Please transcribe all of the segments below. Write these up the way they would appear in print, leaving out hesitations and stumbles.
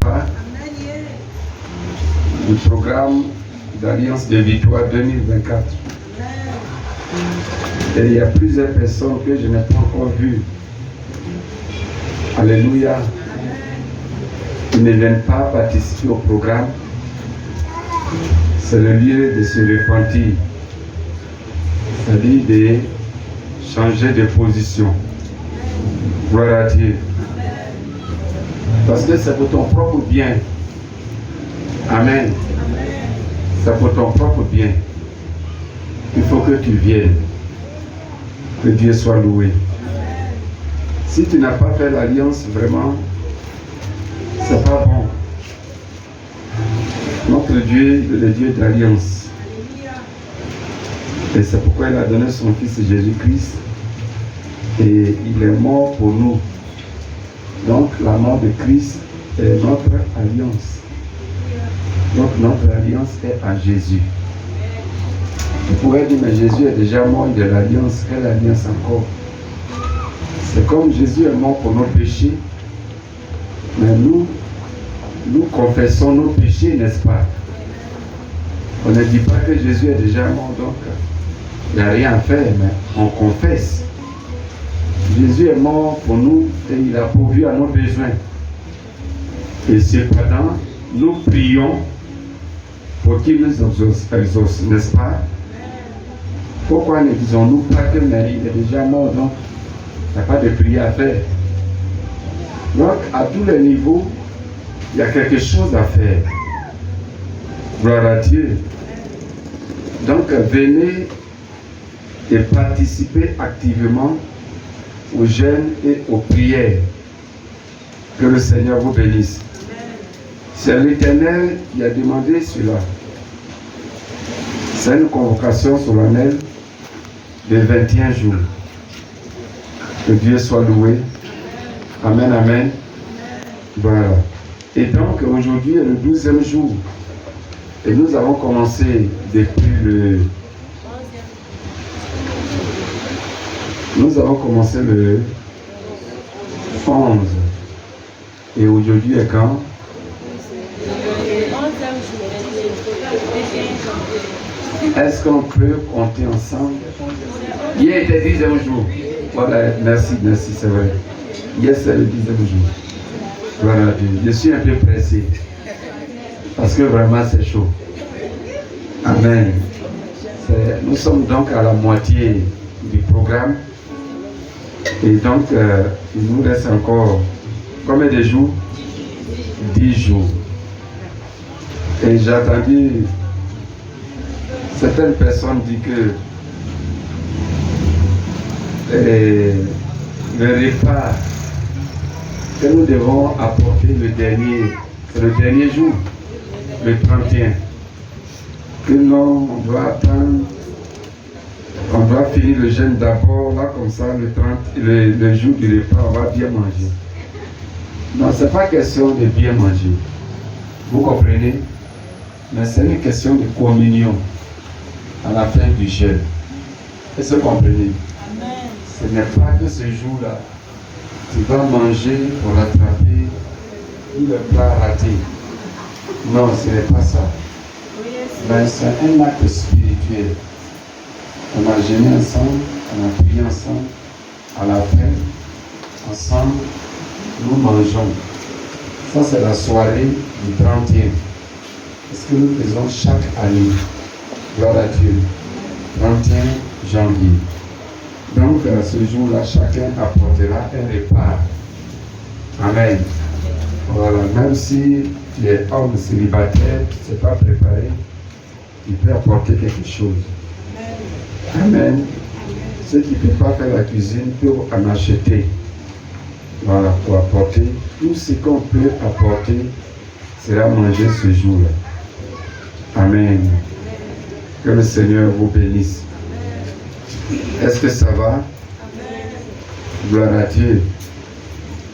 pas du programme d'Alliance de Victoire 2024. Et il y a plusieurs personnes que je n'ai pas encore vues. Alléluia. Ils ne viennent pas participer au programme. C'est le lieu de se repentir. C'est-à-dire de changer de position. Gloire à Dieu. Parce que c'est pour ton propre bien. Amen. C'est pour ton propre bien. Il faut que tu viennes. Que Dieu soit loué. Si tu n'as pas fait l'alliance, vraiment, c'est pas bon. Notre Dieu est le Dieu d'alliance. Et c'est pourquoi il a donné son Fils Jésus-Christ. Et il est mort pour nous. Donc la mort de Christ est notre alliance. Donc notre alliance est à Jésus. On pourrait dire, mais Jésus est déjà mort de l'alliance. Quelle alliance encore? C'est comme Jésus est mort pour nos péchés. Mais nous confessons nos péchés, n'est-ce pas? On ne dit pas que Jésus est déjà mort, donc il n'y a rien à faire, mais on confesse. Jésus est mort pour nous et il a pourvu à nos besoins. Et cependant, nous prions pour qu'il nous exauce, n'est-ce pas? Pourquoi ne disons-nous pas que Marie est déjà mort, donc il n'y a pas de prière à faire? Donc, à tous les niveaux, il y a quelque chose à faire. Gloire à Dieu. Donc, venez et participez activement aux jeûnes et aux prières. Que le Seigneur vous bénisse. C'est l'Éternel qui a demandé cela. C'est une convocation solennelle de 21 jours. Que Dieu soit loué. Amen, amen. Voilà. Et donc, aujourd'hui est le 12e jour. Et nous avons commencé depuis le... Nous avons commencé le 11. Et aujourd'hui est quand? Est-ce qu'on peut compter ensemble? Hier était 10e jour. Voilà, merci, c'est vrai. Hier c'est le 10e jour. Voilà, je suis un peu pressé. Parce que vraiment c'est chaud. Amen. Nous sommes donc à la moitié du programme. Et donc, il nous reste encore combien de jours? 10 jours. Et j'ai entendu certaines personnes dire que le repas que nous devons apporter c'est le dernier jour, le 31. Que non, on doit attendre, on doit finir le jeûne d'abord, là comme ça, le jour du repas, on va bien manger. Non, ce n'est pas question de bien manger. Vous comprenez? Mais c'est une question de communion à la fin du jeûne. Est-ce que vous comprenez? Amen. Ce n'est pas que ce jour-là, tu vas manger pour rattraper tout le plat raté. Non, ce n'est pas ça. Mais c'est un acte spirituel. On a jeûné ensemble, on a prié ensemble, à la fin, ensemble, nous mangeons. Ça, c'est la soirée du 31. C'est ce que nous faisons chaque année. Gloire à Dieu. 31 janvier. Donc, à ce jour-là, chacun apportera un repas. Amen. Voilà, même si tu es homme célibataire, tu ne sais pas préparer, tu peux apporter quelque chose. Amen. Ceux qui ne peuvent pas faire la cuisine peuvent en acheter. Voilà, pour apporter. Tout ce qu'on peut apporter sera mangé ce jour-là. Amen. Que le Seigneur vous bénisse. Est-ce que ça va? Gloire à Dieu.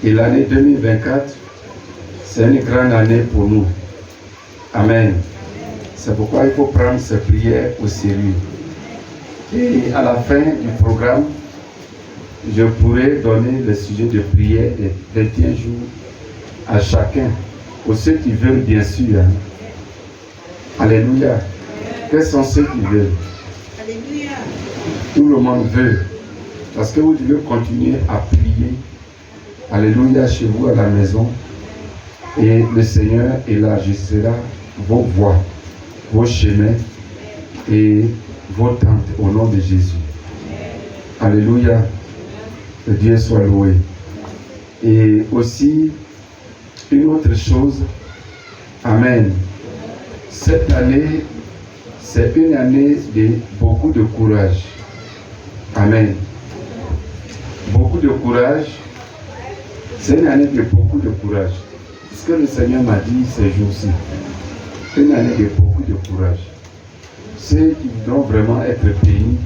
Et l'année 2024, c'est une grande année pour nous. Amen. C'est pourquoi il faut prendre ces prières au sérieux. Et à la fin du programme, je pourrais donner le sujet de prière des 21 jours à chacun pour ceux qui veulent, bien sûr. Hein. Alléluia. Quels sont ceux qui veulent? Alléluia. Tout le monde veut. Parce que vous devez continuer à prier. Alléluia chez vous à la maison. Et le Seigneur élargira vos voies, vos chemins et vos tentes au nom de Jésus. Alléluia. Que Dieu soit loué. Et aussi, une autre chose. Amen. Cette année, c'est une année de beaucoup de courage. Amen. Beaucoup de courage. C'est une année de beaucoup de courage. Ce que le Seigneur m'a dit ces jours-ci. Une année de beaucoup de courage. Ceux qui voudront vraiment être bénis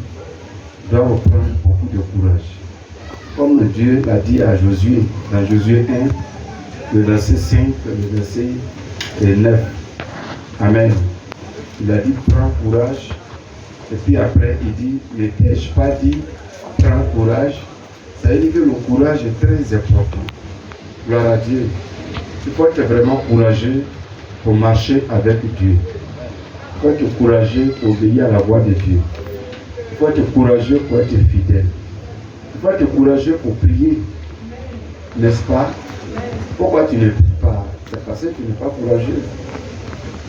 doivent prendre beaucoup de courage. Comme Dieu l'a dit à Josué, dans Josué 1, le verset 5, le verset 9. Amen. Il a dit, prends courage. Et puis après, il dit, ne t'ai-je pas dit, prends courage. Ça veut dire que le courage est très important. Gloire à Dieu. Il faut être vraiment courageux pour marcher avec Dieu. Il faut être courageux pour obéir à la voix de Dieu. Il faut être courageux pour être fidèle. Il faut être courageux pour prier. N'est-ce pas? Pourquoi tu ne pries pas? C'est parce que tu n'es pas courageux.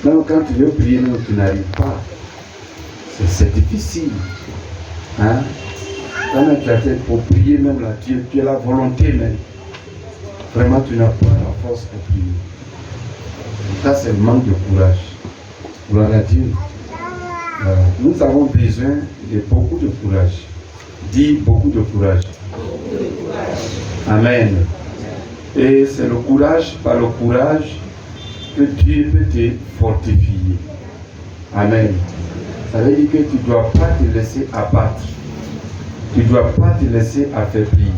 Même quand tu veux prier, même tu n'arrives pas. C'est difficile. Hein? Quand tu as tête pour prier, même là, tu as la volonté même. Vraiment, tu n'as pas la force pour prier. Ça, c'est le manque de courage. Gloire à Dieu. Nous avons besoin de beaucoup de courage. Dis beaucoup de courage. Amen. Et c'est le courage, par le courage, que Dieu peut te fortifier. Amen. Ça veut dire que tu ne dois pas te laisser abattre. Tu ne dois pas te laisser affaiblir.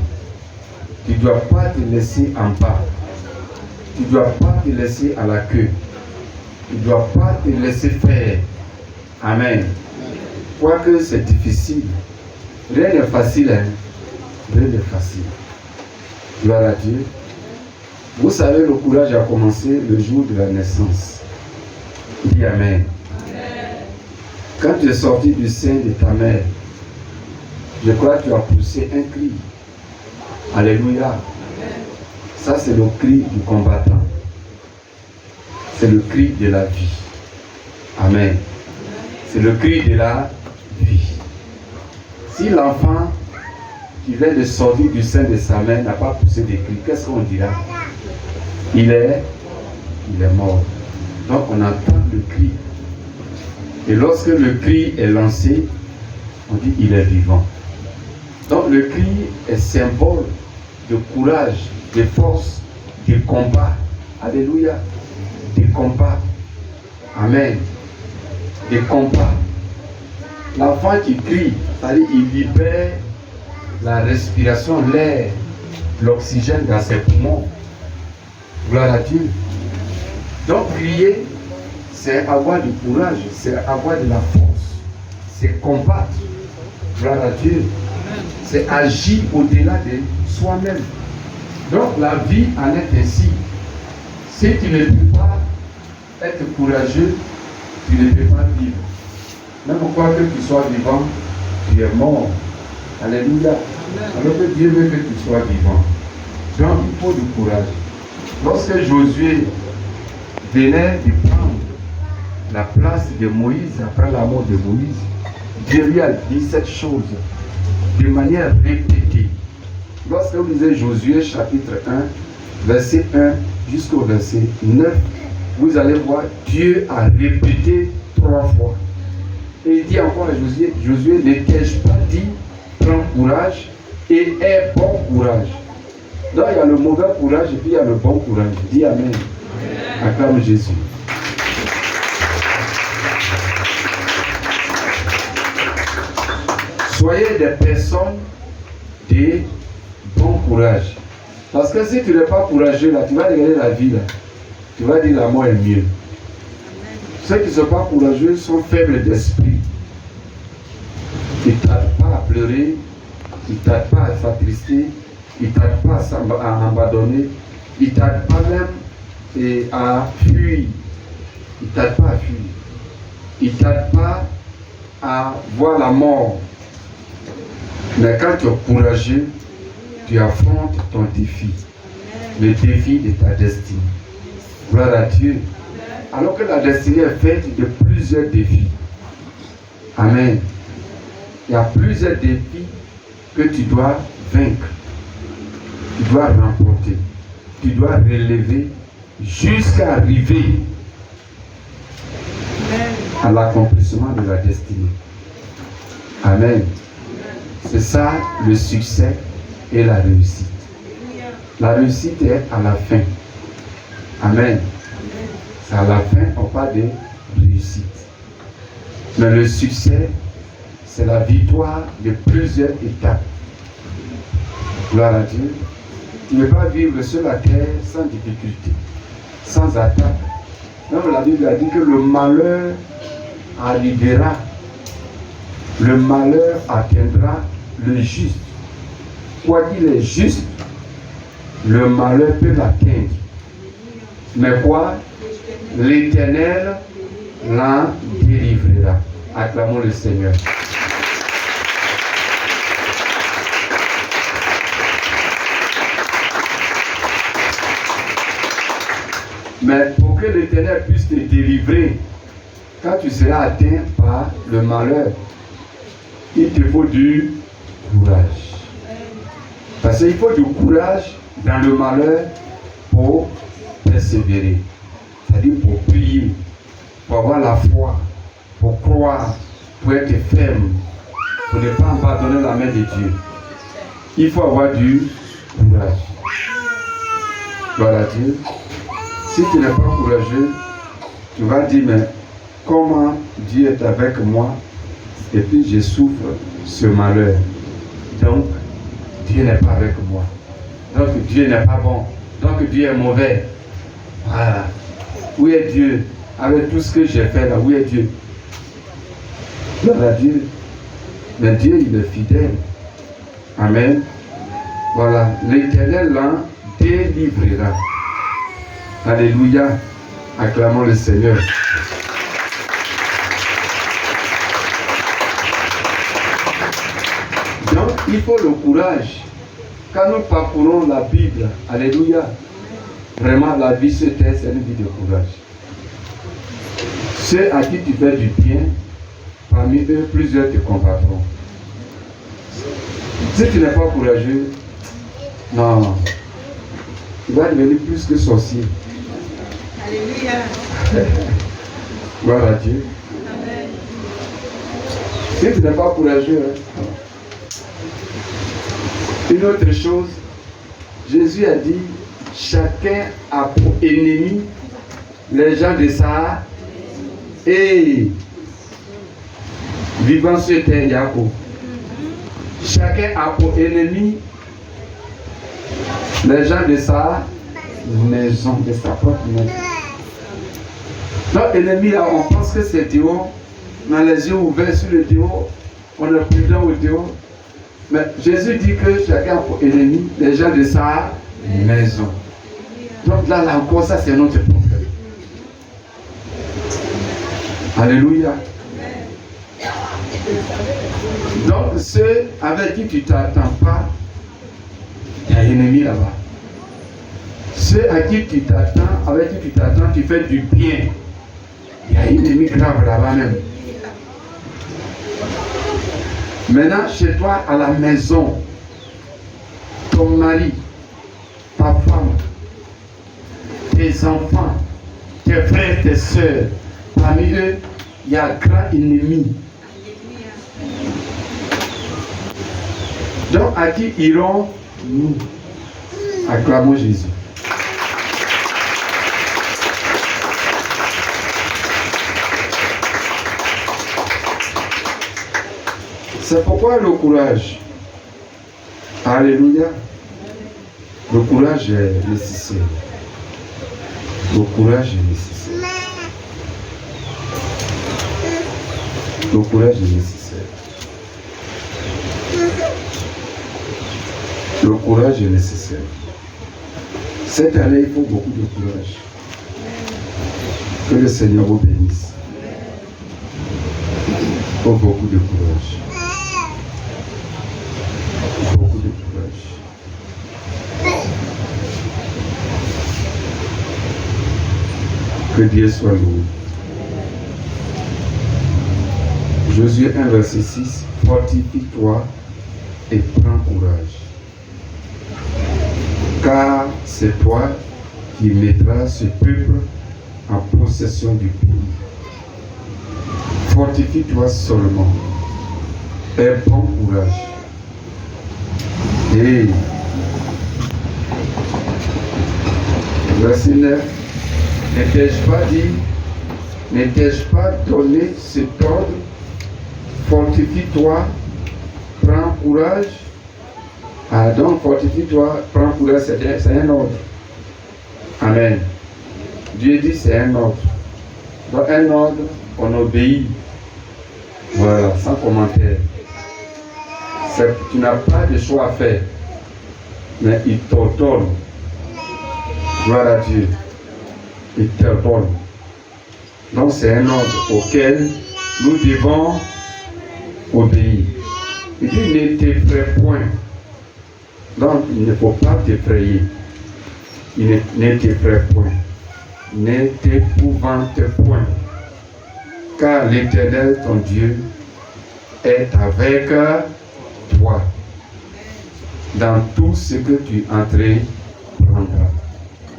Tu ne dois pas te laisser en bas. Tu ne dois pas te laisser à la queue. Tu ne dois pas te laisser faire. Amen. Quoique c'est difficile. Rien n'est facile. Hein? Rien n'est facile. Gloire à Dieu. Vous savez, le courage a commencé le jour de la naissance. Dis Amen. Quand tu es sorti du sein de ta mère, je crois que tu as poussé un cri. Alléluia. Ça, c'est le cri du combattant. C'est le cri de la vie. Amen. C'est le cri de la vie. Si l'enfant qui vient de sortir du sein de sa mère n'a pas poussé des cris, qu'est-ce qu'on dira? Il est mort. Donc on entend le cri. Et lorsque le cri est lancé, on dit il est vivant. Donc le cri est symbole de courage, de force, de combat. Alléluia. De combat. Amen. De combat. L'enfant qui crie, c'est-à-dire il libère la respiration, l'air, l'oxygène dans ses poumons. Gloire à Dieu. Donc crier, c'est avoir du courage, c'est avoir de la force, c'est combattre. Gloire à Dieu. C'est agir au-delà de soi-même. Donc la vie en est ainsi. Si tu ne peux pas être courageux, tu ne peux pas vivre. Même quoi que tu sois vivant, tu es mort. Alléluia. Alors que Dieu veut que tu sois vivant. Donc il faut du courage. Lorsque Josué venait de prendre la place de Moïse après la mort de Moïse, Dieu lui a dit cette chose de manière répétée. Lorsque vous lisez Josué chapitre 1, verset 1 jusqu'au verset 9, vous allez voir Dieu a répété 3 fois. Et il dit encore à Josué, Josué, ne t'ai-je pas dit, prends courage et aie bon courage. Donc il y a le mauvais courage et puis il y a le bon courage. Dis Amen. Acclame Jésus. Soyez des personnes de bon courage. Parce que si tu n'es pas courageux là, tu vas regarder la vie là. Tu vas dire la mort est mieux. Ceux qui ne sont pas courageux sont faibles d'esprit. Ils ne tardent pas à pleurer, ils ne tardent pas à s'attrister, ils ne tardent pas à abandonner, ils ne tardent pas même et à fuir. Il ne t'aide pas à fuir. Il ne t'aide pas à voir la mort. Mais quand tu es courageux, tu affrontes ton défi. Le défi de ta destinée. Gloire à Dieu. Alors que la destinée est faite de plusieurs défis. Amen. Il y a plusieurs défis que tu dois vaincre. Tu dois remporter. Tu dois relever jusqu'à arriver à l'accomplissement de la destinée. Amen. C'est ça le succès et la réussite. La réussite est à la fin. Amen. C'est à la fin, on parle de réussite. Mais le succès, c'est la victoire de plusieurs étapes. Gloire à Dieu. Tu ne peux pas vivre sur la terre sans difficulté, sans attaque. Donc la Bible a dit que le malheur arrivera. Le malheur atteindra le juste. Quoi qu'il est juste, le malheur peut l'atteindre. Mais quoi? L'Éternel l'en délivrera. Acclamons le Seigneur. Mais pour que l'Éternel puisse te délivrer, quand tu seras atteint par le malheur, il te faut du courage. Parce qu'il faut du courage dans le malheur pour persévérer. C'est-à-dire pour prier, pour avoir la foi, pour croire, pour être ferme, pour ne pas abandonner la main de Dieu. Il faut avoir du courage. Gloire à Dieu. Si tu n'es pas courageux, tu vas dire, mais comment Dieu est avec moi et puis je souffre ce malheur. Donc, Dieu n'est pas avec moi. Donc, Dieu n'est pas bon. Donc, Dieu est mauvais. Voilà. Où est Dieu? Avec tout ce que j'ai fait là, où est Dieu? Gloire à Dieu. Mais Dieu, il est fidèle. Amen. Voilà. L'Éternel l'en délivrera. Alléluia. Acclamons le Seigneur. Donc, il faut le courage. Quand nous parcourons la Bible, alléluia, vraiment la vie sur terre, c'est une vie de courage. Ceux à qui tu fais du bien, parmi eux, plusieurs te combattront. Si tu n'es pas courageux, non, tu vas devenir plus que sorcier. Alléluia. Gloire à Dieu. Amen. Si tu n'es pas courageux, hein. Une autre chose, Jésus a dit, chacun a pour ennemi les gens de sa et vivant sur terre, Jacob. Chacun a pour ennemi les gens de sa maison, de sa propre maison. Donc, ennemi là, on pense que c'est dehors, on a les yeux ouverts sur le dehors, on est prudent au dehors. Mais Jésus dit que chacun a pour ennemi les gens de sa maison. Donc là encore, ça c'est notre problème. Alléluia. Donc ceux avec qui tu ne t'attends pas, il y a un ennemi là-bas. Ceux à qui tu t'attends, avec qui tu t'attends, tu fais du bien. Il y a un ennemi grave là-bas même. Maintenant, chez toi, à la maison, ton mari, ta femme, tes enfants, tes frères, tes soeurs, parmi eux, il y a un grand ennemi. Donc, à qui irons-nous? Acclamons Jésus. C'est pourquoi le courage, alléluia, le courage est nécessaire. Le courage est nécessaire. Le courage est nécessaire. Le courage est nécessaire. Cette année, il faut beaucoup de courage. Que le Seigneur vous bénisse. Oh, beaucoup de courage. Beaucoup de courage. Que Dieu soit loué. Josué 1, verset 6. Fortifie-toi et prends courage. Car c'est toi qui mettras ce peuple en possession du pays. Fortifie-toi seulement et prends courage. Et verset 9, n'ai-je pas donné cet ordre? Fortifie-toi, prends courage. Ah, donc fortifie-toi, prends courage, c'est un ordre. Amen. Dieu dit c'est un ordre. Dans un ordre, on obéit. Voilà, sans commentaire. Tu n'as pas de choix à faire. Mais il t'ordonne. Gloire à Dieu. Il t'ordonne. Donc c'est un ordre auquel nous devons obéir. Il dit ne t'effraie point. Donc il ne faut pas t'effrayer. Ne t'effraie point. Ne t'épouvante point. Car l'Éternel, ton Dieu, est avec toi dans tout ce que tu entreprendras.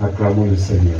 Acclamons le Seigneur.